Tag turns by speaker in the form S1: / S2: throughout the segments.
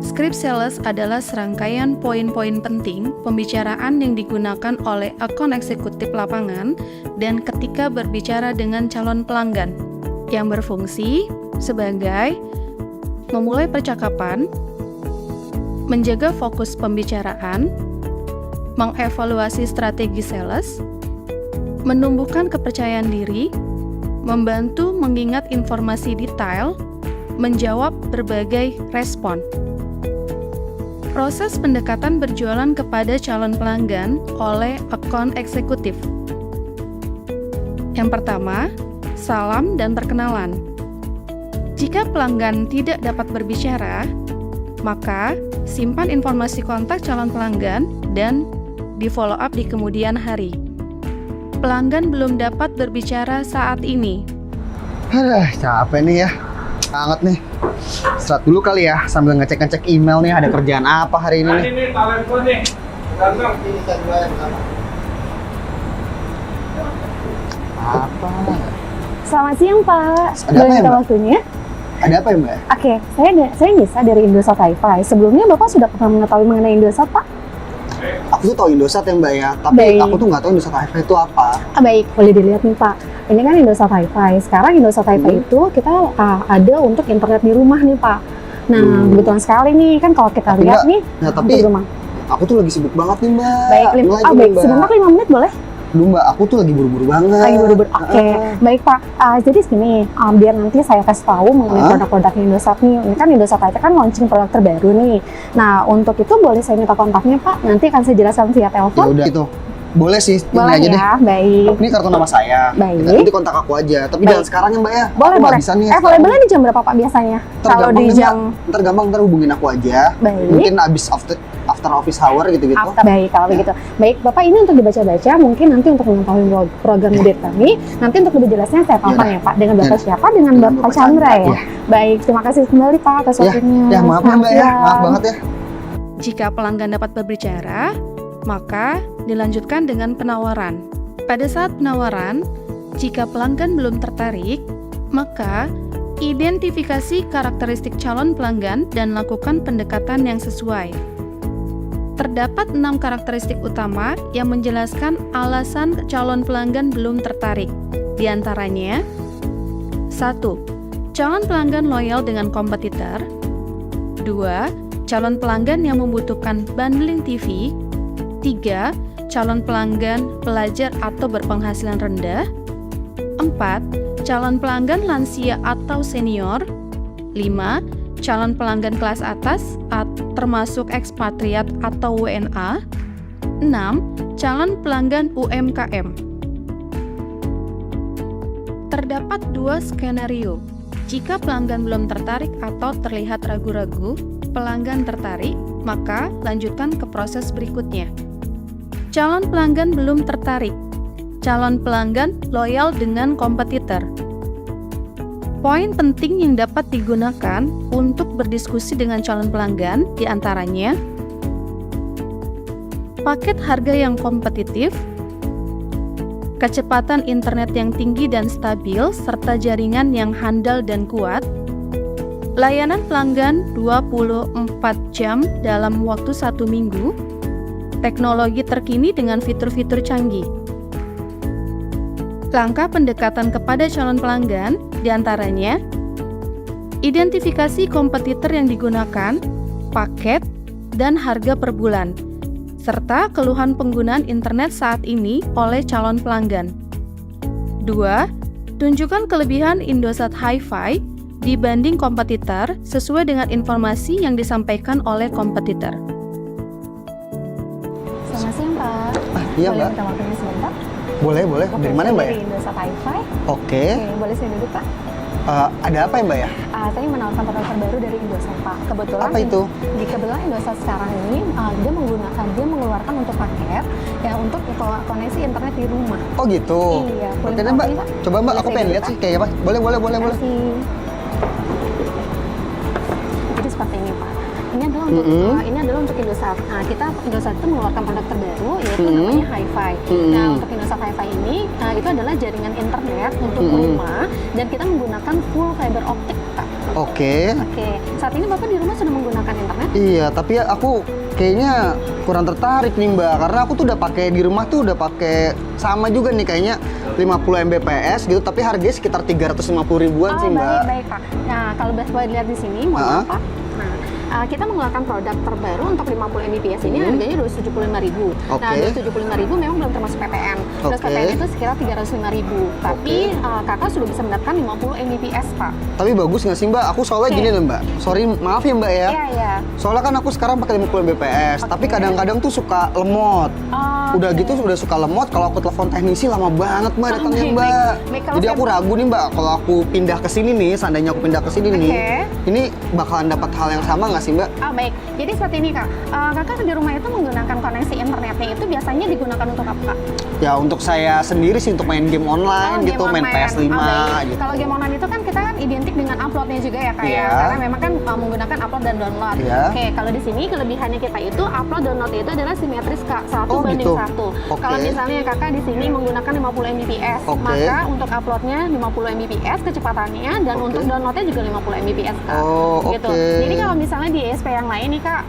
S1: Script sales adalah serangkaian poin-poin penting pembicaraan yang digunakan oleh akun eksekutif lapangan dan ketika berbicara dengan calon pelanggan, yang berfungsi sebagai memulai percakapan, menjaga fokus pembicaraan, mengevaluasi strategi sales, menumbuhkan kepercayaan diri, membantu mengingat informasi detail, menjawab berbagai respon. Proses pendekatan berjualan kepada calon pelanggan oleh akun eksekutif. Yang pertama, salam dan perkenalan. Jika pelanggan tidak dapat berbicara, maka simpan informasi kontak calon pelanggan dan di-follow up di kemudian hari. Pelanggan belum dapat berbicara saat ini.
S2: Capek nih ya. Banget nih. Istirahat dulu kali ya, sambil ngecek-ngecek email nih, ada kerjaan apa hari ini nih.
S3: Ini talent gua nih. Ganteng.
S2: Apa?
S4: Selamat siang Pak.
S2: Ada apa ya, Mbak?
S4: Waktunya?
S2: Ada apa ya, Mbak?
S4: Oke, saya Nisa dari Indosat Hi-Fi. Sebelumnya Bapak sudah pernah mengetahui mengenai Indosat Pak?
S2: Aku tuh tahu Indosat ya, Mbak ya, tapi
S4: Baik.
S2: aku tuh nggak tahu Indosat Hi-Fi itu apa.
S4: Baik, boleh dilihat nih Pak. Ini kan Indosat Hi-Fi. Sekarang Indosat Hi-Fi itu kita ada untuk internet di rumah nih Pak. Nah, kebetulan sekali nih kan kalau kita
S2: Tapi
S4: lihat
S2: Mbak,
S4: nih
S2: nah, tapi
S4: untuk rumah.
S2: aku tuh lagi sibuk banget nih, Mbak.
S4: Baik, baik.
S2: Mbak.
S4: Sebentar 5 menit boleh?
S2: Aduh, Mbak, aku tuh lagi buru-buru banget.
S4: Lagi buru-buru. Oke, baik Pak. Jadi segini, biar nanti saya kasih tahu mengenai produk-produk Indosat nih. Ini kan Indosat Hi-Fi kan launching produk terbaru nih. Nah, untuk itu boleh saya minta kontaknya Pak. Nanti akan saya jelaskan via
S2: Ya
S4: telepon.
S2: udah itu. Boleh sih, ini
S4: Boleh
S2: aja deh.
S4: ya, baik.
S2: Ini kartu nama saya.
S4: Baik.
S2: Nanti kontak aku aja. Tapi
S4: Baik.
S2: jangan sekarang ya, Mbak ya.
S4: Boleh,
S2: Aku nggak
S4: boleh.
S2: bisa nih.
S4: Available-nya di jam berapa Pak biasanya?
S2: Ntar
S4: Kalau
S2: gampang
S4: di
S2: deh,
S4: jam
S2: Mbak. Ntar hubungin aku aja.
S4: Baik.
S2: Mungkin abis after office hour gitu-gitu.
S4: Baik, kalau begitu. Baik, Bapak ini untuk dibaca-baca, mungkin nanti untuk mengetahui program update kami, nanti untuk lebih jelasnya saya telepon ya Pak. Dengan Bapak siapa? Dengan Bapak Chandra ya?
S2: Iya.
S4: Baik, terima kasih kembali Pak atas waktunya.
S2: Ya maaf ya, Mbak ya. Maaf banget ya.
S1: Jika pelanggan dapat berbicara, maka dilanjutkan dengan penawaran. Pada saat penawaran, jika pelanggan belum tertarik, maka identifikasi karakteristik calon pelanggan dan lakukan pendekatan yang sesuai. Terdapat 6 karakteristik utama yang menjelaskan alasan calon pelanggan belum tertarik. Di antaranya, 1. Calon pelanggan loyal dengan kompetitor. 2. Calon pelanggan yang membutuhkan bundling TV. 3. Calon pelanggan pelajar atau berpenghasilan rendah. 4. Calon pelanggan lansia atau senior. 5. Calon pelanggan kelas atas termasuk ekspatriat atau WNA. 6. Calon pelanggan UMKM. Terdapat 2 skenario. Jika pelanggan belum tertarik atau terlihat ragu-ragu, pelanggan tertarik, maka lanjutkan ke proses berikutnya. Calon pelanggan belum tertarik. Calon pelanggan loyal dengan kompetitor. Poin penting yang dapat digunakan untuk berdiskusi dengan calon pelanggan diantaranya paket harga yang kompetitif, kecepatan internet yang tinggi dan stabil, serta jaringan yang handal dan kuat, layanan pelanggan 24 jam dalam waktu 1 minggu, teknologi terkini dengan fitur-fitur canggih. Langkah pendekatan kepada calon pelanggan diantaranya identifikasi kompetitor yang digunakan, paket, dan harga per bulan, serta keluhan penggunaan internet saat ini oleh calon pelanggan. 2. Tunjukkan kelebihan Indosat Hi-Fi dibanding kompetitor sesuai dengan informasi yang disampaikan oleh kompetitor.
S4: Selamat siang Pak.
S2: Iya,
S4: Boleh
S2: Mbak.
S4: minta waktunya sebentar?
S2: Boleh. Dari mana, Mbak ya?
S4: Dari Indosat Hi-Fi.
S2: Oke.
S4: Boleh saya duduk Pak?
S2: Ada apa ya, Mbak ya?
S4: Saya menawarkan produk terbaru dari Indosat Pak. Kebetulan
S2: Apa itu?
S4: Di kebetulan Indosat sekarang ini dia mengeluarkan untuk paket ya untuk koneksi internet di rumah.
S2: Oh gitu.
S4: Iya, boleh
S2: Oke deh, Mbak.
S4: minta waktunya, Pak?
S2: Coba Mbak,
S4: Boleh
S2: aku
S4: saya
S2: pengen
S4: duduk,
S2: lihat
S4: Pak?
S2: sih kayak apa. Boleh.
S4: Terima kasih. Jadi seperti ini Pak. Ini adalah untuk Indosat. Nah, Indosat itu mengeluarkan produk terbaru yaitu namanya Hi-Fi. Nah, untuk Indosat Hi-Fi ini itu adalah jaringan internet untuk rumah dan kita menggunakan full fiber optik Pak.
S2: Oke.
S4: Oke, saat ini Bapak di rumah sudah menggunakan internet?
S2: Iya, tapi ya aku kayaknya kurang tertarik nih Mbak, karena aku tuh udah pakai di rumah tuh udah pakai sama juga nih kayaknya 50 Mbps gitu, tapi harganya sekitar 350 ribuan sih Mbak.
S4: Baik, baik Pak. Nah, kalau Bapak lihat di sini, mohon maaf Pak. Nah, kita mengeluarkan produk terbaru untuk 50 Mbps ini harganya 275.000. Nah, 275.000 memang belum termasuk PPN. Terus PPN itu sekitar 305.000. Tapi kakak sudah bisa mendapatkan 50 Mbps Pak.
S2: Tapi bagus nggak sih Mbak? Aku soalnya gini loh Mbak. Sorry, maaf ya Mbak ya.
S4: Iya.
S2: Soalnya kan aku sekarang pakai 50 Mbps, tapi kadang-kadang tuh suka lemot. Udah gitu udah suka lemot, kalau aku telepon teknisi lama banget Mbak datangnya Mbak. Jadi aku ragu nih Mbak, kalau aku pindah ke sini nih, seandainya aku pindah ke sini nih, ini bakalan dapat hal yang sama nggak sih Mbak?
S4: Baik, jadi seperti ini Kak, kakak di rumah itu menggunakan koneksi internetnya itu biasanya digunakan untuk apa Kak?
S2: Ya untuk saya sendiri sih, untuk main game online gitu, main PS5 gitu.
S4: Kalau game online itu kan kita kan identik dengan uploadnya juga ya Kak ya, karena memang kan menggunakan upload dan download. Oke, kalau di sini kelebihannya kita itu upload download itu adalah simetris Kak, 1:1. Kalau misalnya kakak di sini menggunakan 50 Mbps, maka untuk uploadnya 50 Mbps kecepatannya dan untuk downloadnya juga 50 Mbps Kak. Gitu. Jadi kalau misalnya di ESP yang lain nih Kak,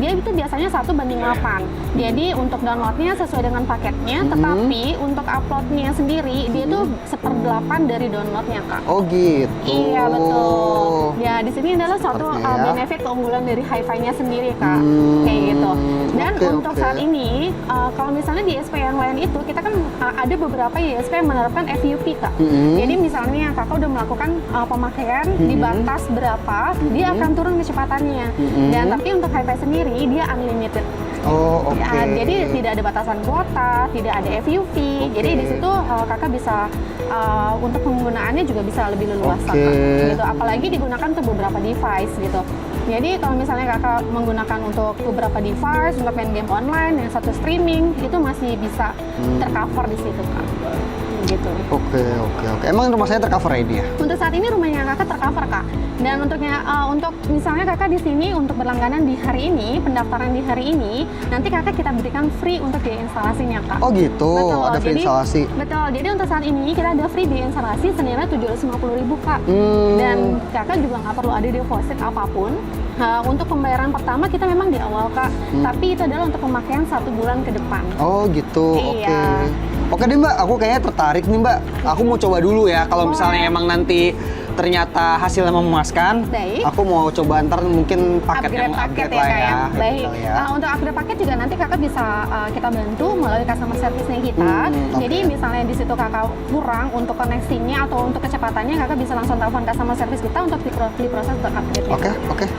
S4: dia itu biasanya 1:8. Jadi untuk downloadnya sesuai dengan paketnya, tetapi untuk uploadnya sendiri dia tuh 1/8 dari downloadnya Kak.
S2: Oh gitu.
S4: Iya betul. Ya di sini adalah suatu benefit keunggulan dari HiFi-nya sendiri Kak. Kayak gitu. Dan untuk saat ini, kalau misalnya di ESP yang lain itu kita kan ada beberapa ESP yang menerapkan FUP Kak. Jadi misalnya kakak udah melakukan pemakaian di batas berapa, dia akan turun kecepatannya. Dan tapi untuk HiFi sendiri dia unlimited. Jadi tidak ada batasan kuota, tidak ada FUV. Jadi di situ kakak bisa untuk penggunaannya juga bisa lebih leluasa Kak. Gitu. Apalagi digunakan untuk beberapa device gitu. Jadi kalau misalnya kakak menggunakan untuk beberapa device untuk main game online, yang satu streaming itu masih bisa tercover di situ Kak. Gitu.
S2: Oke. Emang rumah saya tercover ini ya?
S4: Untuk saat ini rumahnya kakak tercover Kak. Dan untuk misalnya kakak di sini untuk berlangganan di hari ini, pendaftaran di hari ini, nanti kakak kita berikan free untuk biaya instalasinya Kak.
S2: Oh gitu,
S4: betul.
S2: ada free instalasi.
S4: Betul. Jadi untuk saat ini kita ada free biaya instalasi senilai 750.000 Kak. Dan kakak juga nggak perlu ada deposit apapun. Untuk pembayaran pertama kita memang di awal Kak, tapi itu adalah untuk pemakaian 1 bulan ke depan. Oh gitu.
S2: Iya. Oke deh Mbak, aku kayaknya tertarik nih Mbak. Aku mau coba dulu ya, kalau misalnya emang nanti ternyata hasilnya memuaskan, aku mau coba ntar mungkin paket yang upgrade lah ya.
S4: Baik. Untuk upgrade paket juga nanti kakak bisa kita bantu melalui customer service-nya kita. Jadi misalnya di situ kakak kurang untuk koneksinya atau untuk kecepatannya, kakak bisa langsung telepon customer service kita untuk diproses untuk upgrade-nya.
S2: Oke.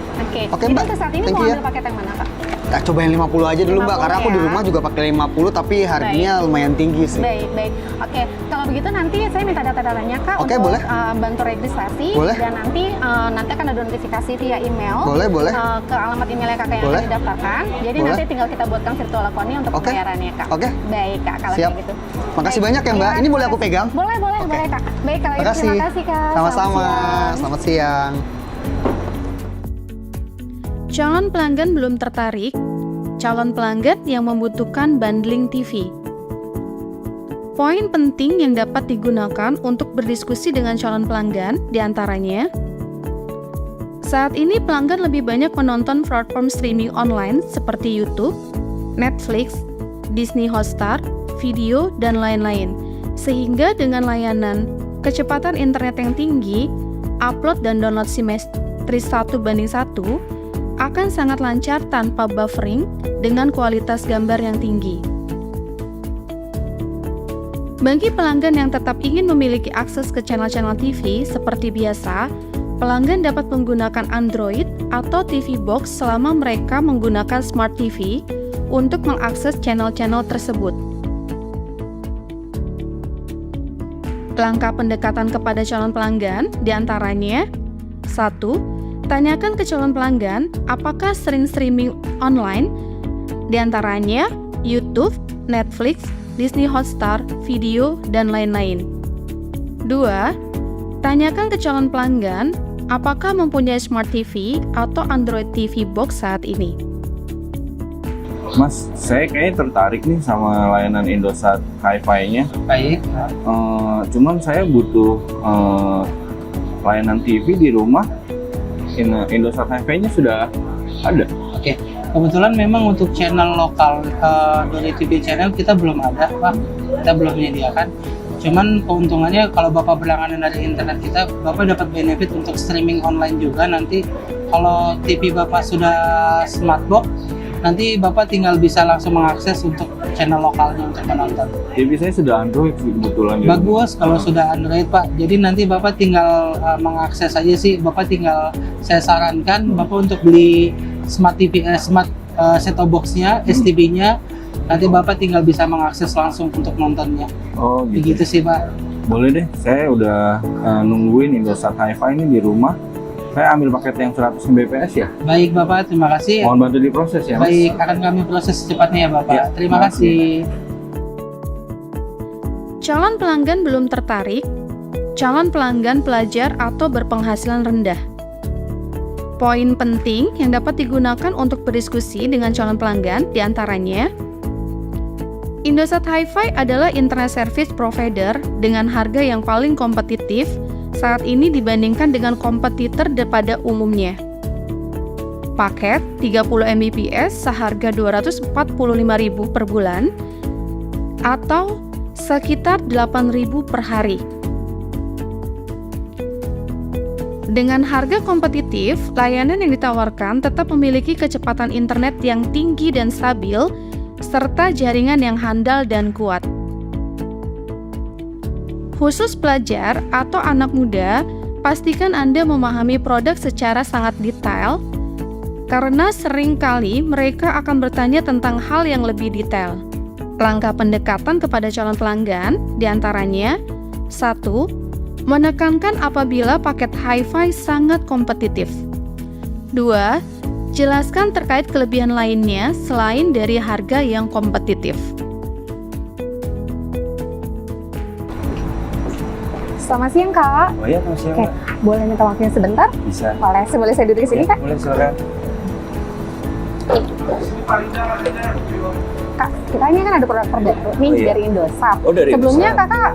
S4: Jadi untuk saat ini mau ambil paket yang mana Kak?
S2: Coba yang 50 aja dulu Mbak, karena aku di rumah juga pakai 50 tapi harganya lumayan tinggi sih.
S4: Baik. Oke, kalau begitu nanti saya minta data-datanya Kak untuk bantu registrasi. Dan nanti akan ada notifikasi via email.
S2: Boleh.
S4: Ke alamat emailnya kakak yang akan didaftarkan. Jadi nanti tinggal kita buatkan virtual account-nya untuk pembayarannya Kak. Baik Kak, kalau kayak gitu.
S2: Makasih banyak ya Mbak, ini boleh aku pegang?
S4: Boleh Kak. Baik, kalau gitu terima kasih Kak.
S2: Sama-sama, selamat siang.
S1: Calon pelanggan belum tertarik, calon pelanggan yang membutuhkan bundling TV. Poin penting yang dapat digunakan untuk berdiskusi dengan calon pelanggan diantaranya, saat ini pelanggan lebih banyak menonton platform streaming online seperti YouTube, Netflix, Disney Hotstar, video, dan lain-lain. Sehingga dengan layanan kecepatan internet yang tinggi, upload dan download simetris 1:1 akan sangat lancar tanpa buffering dengan kualitas gambar yang tinggi. Bagi pelanggan yang tetap ingin memiliki akses ke channel-channel TV seperti biasa, pelanggan dapat menggunakan Android atau TV Box selama mereka menggunakan Smart TV untuk mengakses channel-channel tersebut. Langkah pendekatan kepada calon pelanggan diantaranya 1. Tanyakan ke calon pelanggan apakah sering streaming online, diantaranya YouTube, Netflix, Disney Hotstar, video, dan lain-lain. 2. Tanyakan ke calon pelanggan apakah mempunyai Smart TV atau Android TV Box saat ini.
S3: Mas, saya kayaknya tertarik nih sama layanan Indosat HiFi-nya.
S2: Baik.
S3: Cuman saya butuh layanan TV di rumah Indosat Hi-Fi-nya sudah ada.
S5: Oke, kebetulan memang untuk channel lokal dari TV channel kita belum ada, Pak. Kita belum menyediakan. Cuman keuntungannya kalau Bapak berlangganan dari internet kita, Bapak dapat benefit untuk streaming online juga. Nanti kalau TV Bapak sudah smart box, nanti Bapak tinggal bisa langsung mengakses untuk channel lokalnya untuk menonton.
S3: TV saya sudah Android sih kebetulan.
S5: Bagus kalau sudah Android, Pak. Jadi nanti Bapak tinggal mengakses aja sih. Bapak tinggal, saya sarankan Bapak untuk beli smart TV, smart set-top box-nya, STB-nya. Nanti Bapak tinggal bisa mengakses langsung untuk nontonnya.
S3: Oh gitu.
S5: Begitu sih, Pak.
S3: Boleh deh, saya udah nungguin Indosat Hi-Fi ini di rumah. Saya ambil paket yang 100 Mbps ya.
S5: Baik, Bapak, terima kasih.
S3: Mohon bantu diproses ya, Mas.
S5: Baik, akan kami proses secepatnya ya, Bapak.
S3: Ya,
S5: Terima kasih.
S1: Calon pelanggan belum tertarik, calon pelanggan pelajar atau berpenghasilan rendah. Poin penting yang dapat digunakan untuk berdiskusi dengan calon pelanggan diantaranya, Indosat Hi-Fi adalah internet service provider dengan harga yang paling kompetitif saat ini dibandingkan dengan kompetitor pada umumnya. Paket 30 Mbps seharga Rp245.000 per bulan atau sekitar Rp8.000 per hari. Dengan harga kompetitif, layanan yang ditawarkan tetap memiliki kecepatan internet yang tinggi dan stabil, serta jaringan yang handal dan kuat. Khusus pelajar atau anak muda, pastikan Anda memahami produk secara sangat detail, karena seringkali mereka akan bertanya tentang hal yang lebih detail. Langkah pendekatan kepada calon pelanggan diantaranya 1. Menekankan apabila paket Hi-Fi sangat kompetitif. 2. Jelaskan terkait kelebihan lainnya selain dari harga yang kompetitif.
S4: Selamat siang, Kak.
S3: Oh iya, masih
S4: Oke, boleh minta waktunya sebentar?
S3: bisa.
S4: Boleh saya duduk di sini,
S3: Ya,
S4: Kak?
S3: boleh silakan.
S4: Kak, kita ini kan ada produk terbaru nih
S3: Oh, iya.
S4: dari Indosat.
S3: Oh, dari
S4: Sebelumnya
S3: Indosat.
S4: Kakak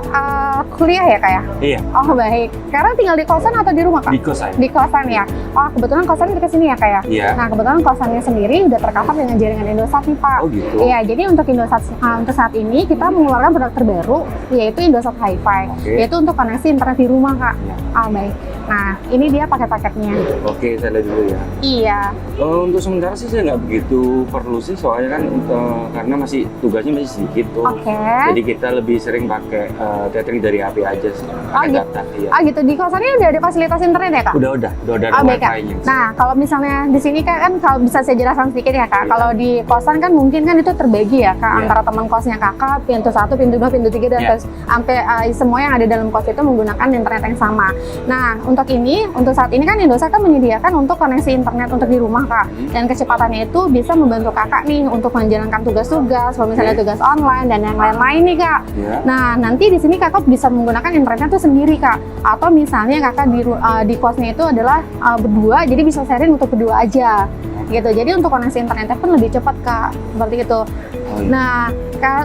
S4: kuliah ya, Kak ya?
S3: Iya,
S4: Oh, baik. Sekarang tinggal di kosan atau di rumah, Kak?
S3: di kos saya.
S4: Di kosan ya. Oh, kebetulan kosannya dekat sini ya, Kak ya?
S3: Iya.
S4: Nah, kebetulan kosannya sendiri udah tercover dengan jaringan Indosat nih, Pak.
S3: Oh gitu.
S4: Iya, jadi untuk Indosat untuk saat ini kita mengeluarkan produk terbaru yaitu Indosat Hi-Fi,
S3: Oke.
S4: yaitu untuk koneksi internet di rumah, Kak.
S3: Iya.
S4: Ah, baik. Nah, ini dia paket-paketnya.
S3: Oke, saya lihat dulu ya.
S4: Iya.
S3: Untuk sementara sih saya nggak begitu perlu sih, soalnya kan karena masih tugasnya masih sedikit tuh.
S4: Oke.
S3: Jadi kita lebih sering pakai tethering dari HP aja sih, pakai
S4: gitu.
S3: data. Iya.
S4: Ah, gitu. Di kosannya udah ada fasilitas internet ya, Kak?
S3: Udah ada
S4: Ah, baik, Kak.
S3: wifi-nya.
S4: Nah, kalau misalnya di sini kan kalau bisa saya jelaskan sedikit ya, Kak.
S3: Iya.
S4: Kalau di kosan kan mungkin kan itu terbagi ya, Kak,
S3: Iya.
S4: antara teman kosnya Kakak, pintu 1, pintu 2, pintu 3 dan
S3: Iya.
S4: sampai semua yang ada dalam kos itu menggunakan internet yang sama. Nah, untuk saat ini kan Indosat kan menyediakan untuk koneksi internet untuk di rumah, Kak. Dan kecepatannya itu bisa membantu Kakak nih untuk menjalankan tugas-tugas, kalau misalnya
S3: Oke.
S4: tugas online dan yang lain-lain nih, Kak.
S3: Ya.
S4: Nah, nanti di sini Kakak bisa menggunakan internetnya tuh sendiri, Kak. Atau misalnya Kakak di kosnya itu adalah berdua, jadi bisa sharing untuk berdua aja. Gitu. Jadi untuk koneksi internetnya pun lebih cepat, Kak. Seperti itu.
S3: Oh, iya.
S4: Nah,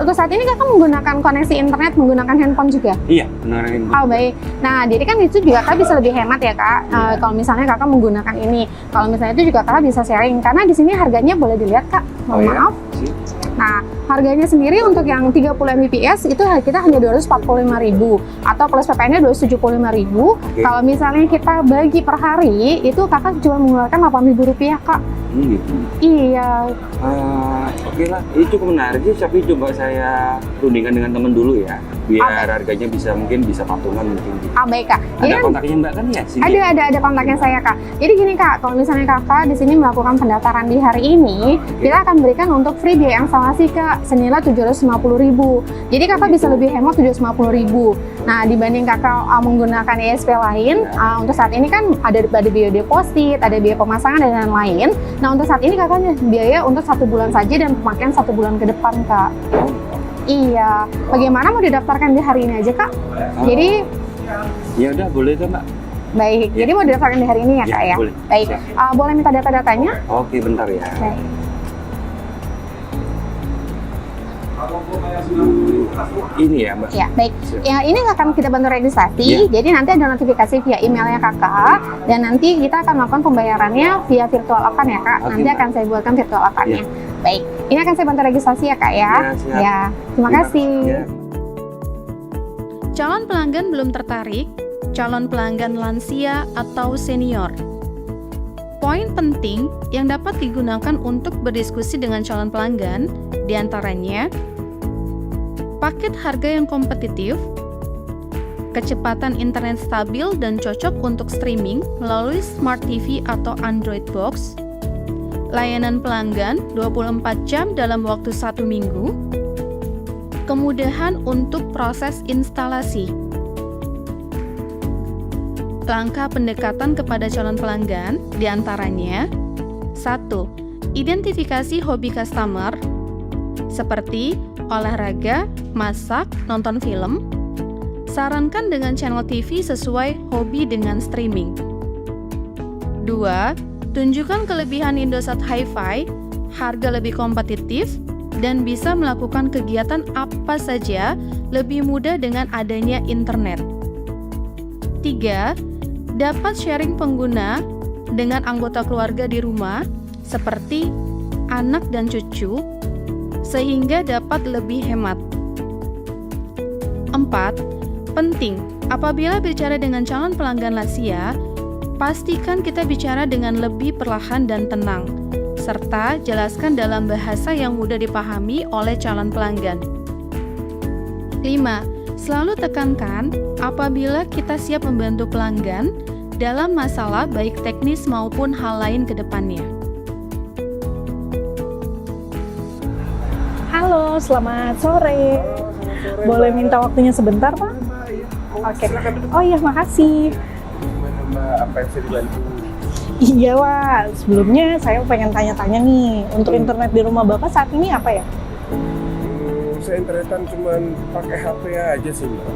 S4: untuk saat ini Kakak menggunakan koneksi internet menggunakan handphone juga?
S3: Iya, benerin.
S4: Oh, baik. Nah, jadi kan itu juga Kakak bisa lebih hemat ya, Kak. Kalau misalnya Kakak menggunakan ini. Kalau misalnya itu juga Kakak bisa sharing. Karena di sini harganya boleh dilihat, Kak. Mohon maaf.
S3: Sip.
S4: Nah, harganya sendiri untuk yang 30 Mbps itu kita hanya 245.000 atau plus PPN-nya 275.000.
S3: Oke.
S4: Kalau misalnya kita bagi per hari itu Kakak cuma mengeluarkan Rp8.000, Kak.
S3: Gitu.
S4: Iya.
S3: Oke lah, ini cukup menarik sih, tapi coba saya rundingkan dengan teman dulu ya, biar harganya mungkin bisa patungan mungkin. Gitu.
S4: Ah, baik, Kak. Jadi
S3: Ada
S4: kan
S3: kontaknya Mbak kan ya? Sini?
S4: ada kontaknya saya, Kak. Jadi gini, Kak, kalau misalnya Kakak di sini melakukan pendaftaran di hari ini, kita akan berikan untuk free biaya instalasi, Kak, senilai 750.000. Jadi Kakak bisa lebih hemat 750.000. Nah, dibanding Kakak menggunakan ISP lain, untuk saat ini kan ada biaya deposit, ada biaya pemasangan dan lain-lain. Nah, untuk saat ini Kakak biaya untuk 1 bulan saja dan pemakaian 1 bulan ke depan, Kak. Iya. Bagaimana mau didaftarkan di hari ini aja, Kak? Jadi
S3: Ya udah, boleh kan Mbak?
S4: baik.
S3: Ya.
S4: Jadi mau didaftarkan di hari ini ya,
S3: Ya,
S4: Kak ya?
S3: boleh.
S4: Baik.
S3: Siap.
S4: Boleh minta data-datanya?
S3: Oke, bentar ya.
S4: Baik.
S3: Ini ya Mbak.
S4: Ya, baik. Ya, ini akan kita bantu registrasi.
S3: Iya.
S4: Jadi nanti ada notifikasi via emailnya kakak, dan nanti kita akan melakukan pembayarannya via virtual account ya kak.
S3: Oke,
S4: Nanti
S3: Mbak.
S4: akan saya buatkan virtual account-nya.
S3: Iya.
S4: Baik. Ini akan saya bantu registrasi ya kak ya.
S3: Ya, siap.
S4: Ya, terima kasih.
S3: Ya.
S1: Calon pelanggan belum tertarik, calon pelanggan lansia atau senior. Poin penting yang dapat digunakan untuk berdiskusi dengan calon pelanggan diantaranya paket harga yang kompetitif, kecepatan internet stabil dan cocok untuk streaming melalui Smart TV atau Android Box, layanan pelanggan 24 jam dalam waktu 1 minggu, kemudahan untuk proses instalasi. Langkah pendekatan kepada calon pelanggan diantaranya 1. Identifikasi hobi customer seperti olahraga, masak, nonton film. Sarankan dengan channel TV sesuai hobi dengan streaming. 2. Tunjukkan kelebihan Indosat Hi-Fi, harga lebih kompetitif, dan bisa melakukan kegiatan apa saja lebih mudah dengan adanya internet. 3. Dapat sharing pengguna dengan anggota keluarga di rumah seperti anak dan cucu sehingga dapat lebih hemat. 4. Penting, apabila bicara dengan calon pelanggan lansia, pastikan kita bicara dengan lebih perlahan dan tenang, serta jelaskan dalam bahasa yang mudah dipahami oleh calon pelanggan. 5. Selalu tekankan apabila kita siap membantu pelanggan dalam masalah baik teknis maupun hal lain ke depannya.
S6: Halo, selamat sore. Boleh minta waktunya sebentar, Pak? Oke. Oh iya, makasih.
S7: Gimana Mbak, apa yang bisa dibantu?
S6: Iya, Wak. Sebelumnya saya pengen tanya-tanya nih, untuk internet di rumah Bapak saat ini apa ya?
S7: Saya internetan cuman pakai HP aja sih Mbak.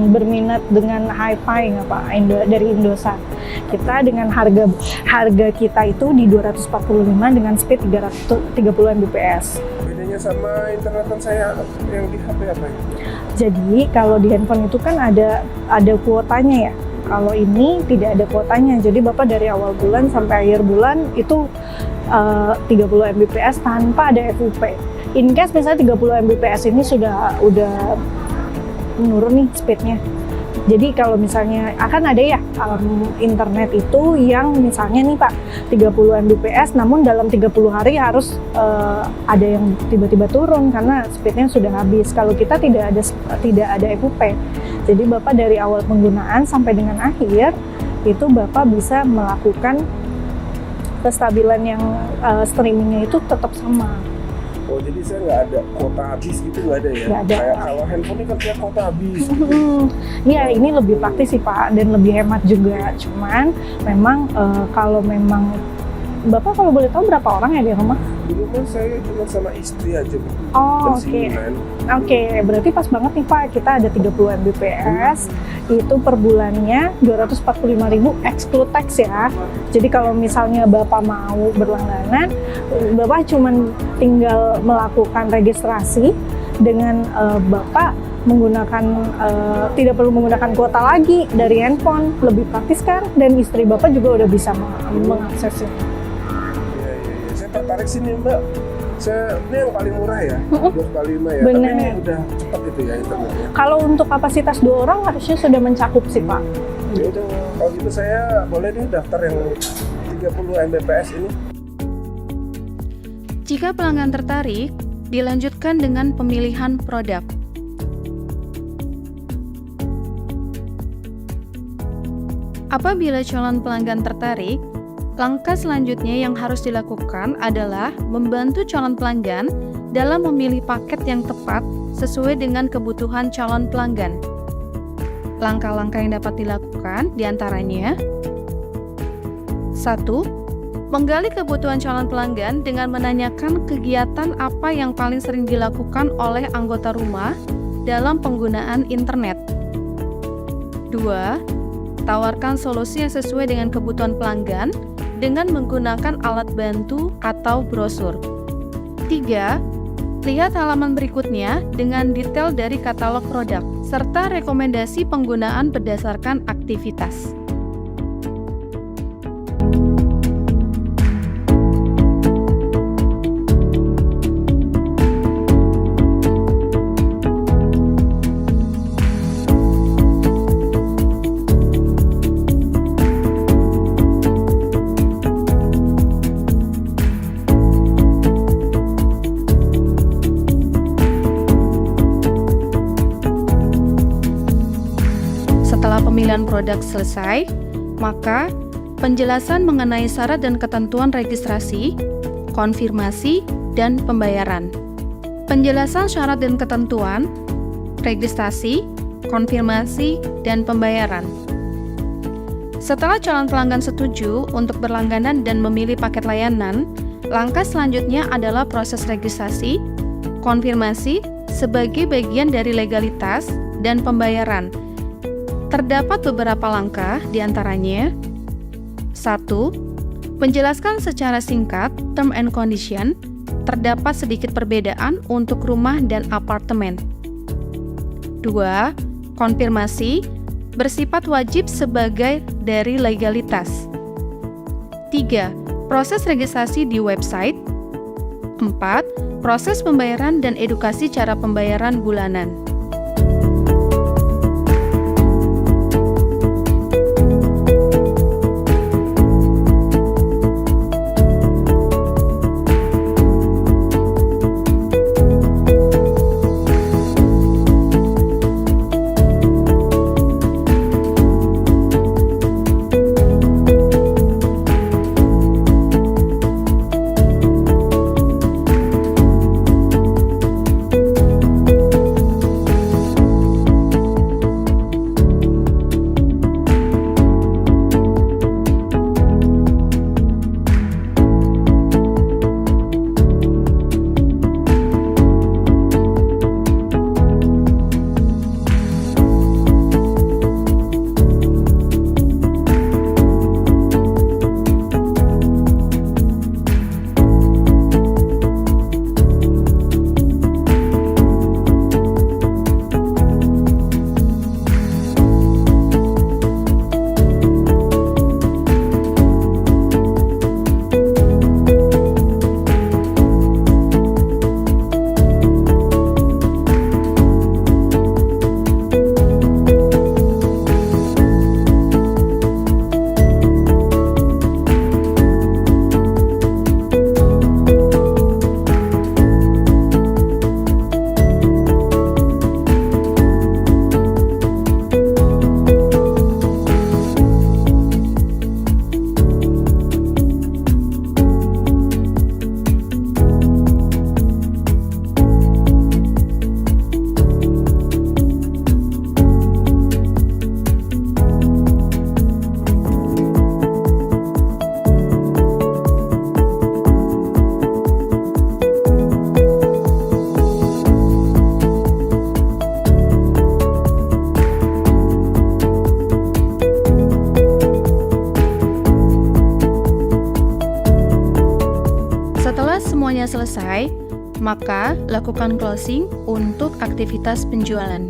S6: Berminat dengan Hi-Fi nggak Pak? Dari Indosat. Kita dengan harga kita itu di 245 dengan speed 330 Mbps.
S7: Bedanya sama internetan saya yang di HP apa ya?
S6: Jadi kalau di handphone itu kan ada kuotanya ya. Kalau ini tidak ada kuotanya. Jadi Bapak dari awal bulan sampai akhir bulan itu 30 Mbps tanpa ada FUP. In case misalnya 30 Mbps ini sudah menurun nih speednya. Jadi kalau misalnya akan ada ya internet itu yang misalnya nih Pak 30 Mbps namun dalam 30 hari harus ada yang tiba-tiba turun karena speednya sudah habis. Kalau kita tidak ada FUP. Jadi Bapak dari awal penggunaan sampai dengan akhir itu Bapak bisa melakukan kestabilan yang streamingnya itu tetap sama.
S7: Oh jadi saya nggak ada kuota habis gitu, nggak ada ya?
S6: Nggak ada.
S7: Kayak kalau handphone ini kan tiap kuota habis.
S6: Ya ini lebih praktis sih Pak dan lebih hemat juga. Cuman memang kalau memang Bapak kalau boleh tahu berapa orang ya di rumah?
S7: Di rumah saya cuma sama istri aja.
S6: Oh
S7: Dan
S6: oke.
S7: siniman.
S6: Oke, berarti pas banget nih Pak, kita ada 30 Mbps, itu per bulannya 245.000 exclude tax ya. Jadi kalau misalnya Bapak mau berlangganan, Bapak cuman tinggal melakukan registrasi dengan Bapak menggunakan tidak perlu menggunakan kuota lagi dari handphone, lebih praktis kan, dan istri Bapak juga udah bisa mengaksesnya.
S7: Iya. Saya tertarik sini Mbak. Ini yang paling murah ya, 245 ya.
S6: Bener.
S7: Tapi ini udah cepat itu ya internetnya.
S6: Kalau untuk kapasitas 2 orang harusnya sudah mencakup sih Pak.
S7: Ya udah, kalau gitu saya boleh nih daftar yang 30 Mbps ini.
S1: Jika pelanggan tertarik, dilanjutkan dengan pemilihan produk. Apabila calon pelanggan tertarik, langkah selanjutnya yang harus dilakukan adalah membantu calon pelanggan dalam memilih paket yang tepat sesuai dengan kebutuhan calon pelanggan. Langkah-langkah yang dapat dilakukan diantaranya 1. Menggali kebutuhan calon pelanggan dengan menanyakan kegiatan apa yang paling sering dilakukan oleh anggota rumah dalam penggunaan internet. 2. Tawarkan solusi yang sesuai dengan kebutuhan pelanggan dengan menggunakan alat bantu atau brosur. 3. Lihat halaman berikutnya dengan detail dari katalog produk, serta rekomendasi penggunaan berdasarkan aktivitas. Setelah pemilihan produk selesai, maka penjelasan mengenai syarat dan ketentuan registrasi, konfirmasi, dan pembayaran. Penjelasan syarat dan ketentuan, registrasi, konfirmasi, dan pembayaran. Setelah calon pelanggan setuju untuk berlangganan dan memilih paket layanan, langkah selanjutnya adalah proses registrasi, konfirmasi sebagai bagian dari legalitas, dan pembayaran. Terdapat beberapa langkah diantaranya. 1. Menjelaskan secara singkat term and condition, terdapat sedikit perbedaan untuk rumah dan apartemen. 2. Konfirmasi, bersifat wajib sebagai dari legalitas. 3. Proses registrasi di website. 4. Proses pembayaran dan edukasi cara pembayaran bulanan. Semuanya selesai, maka lakukan closing untuk aktivitas penjualan.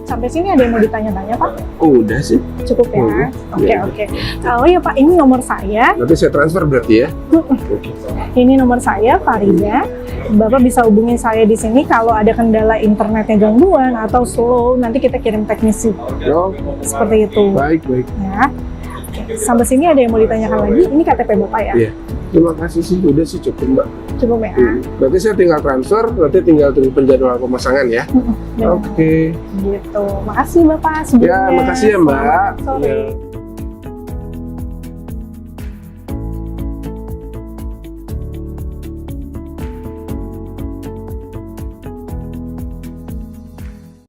S6: Sampai sini ada yang mau ditanya-tanya, Pak?
S7: Oh, udah sih.
S6: Cukup ya? Oke,
S7: Iya.
S6: oke. Oh ya Pak, ini nomor saya.
S7: Nanti saya transfer berarti ya? Oke.
S6: Ini nomor saya, Farida. Bapak bisa hubungin saya di sini kalau ada kendala internetnya gangguan atau slow, nanti kita kirim teknisi.
S7: Oh,
S6: Seperti itu.
S7: baik.
S6: Ya. Oke, sampai sini ada yang mau ditanyakan lagi? Ini KTP Bapak ya?
S7: Iya. Terima kasih sih, udah sih cukup Mbak.
S6: Cukup ya?
S7: Berarti saya tinggal transfer, nanti tinggal tunggu penjadwalan pemasangan ya?
S6: Benar.
S7: Oke.
S6: Gitu. Makasih Bapak sebelumnya.
S7: Ya, makasih ya Mbak.
S6: Selamat sore.
S7: Ya.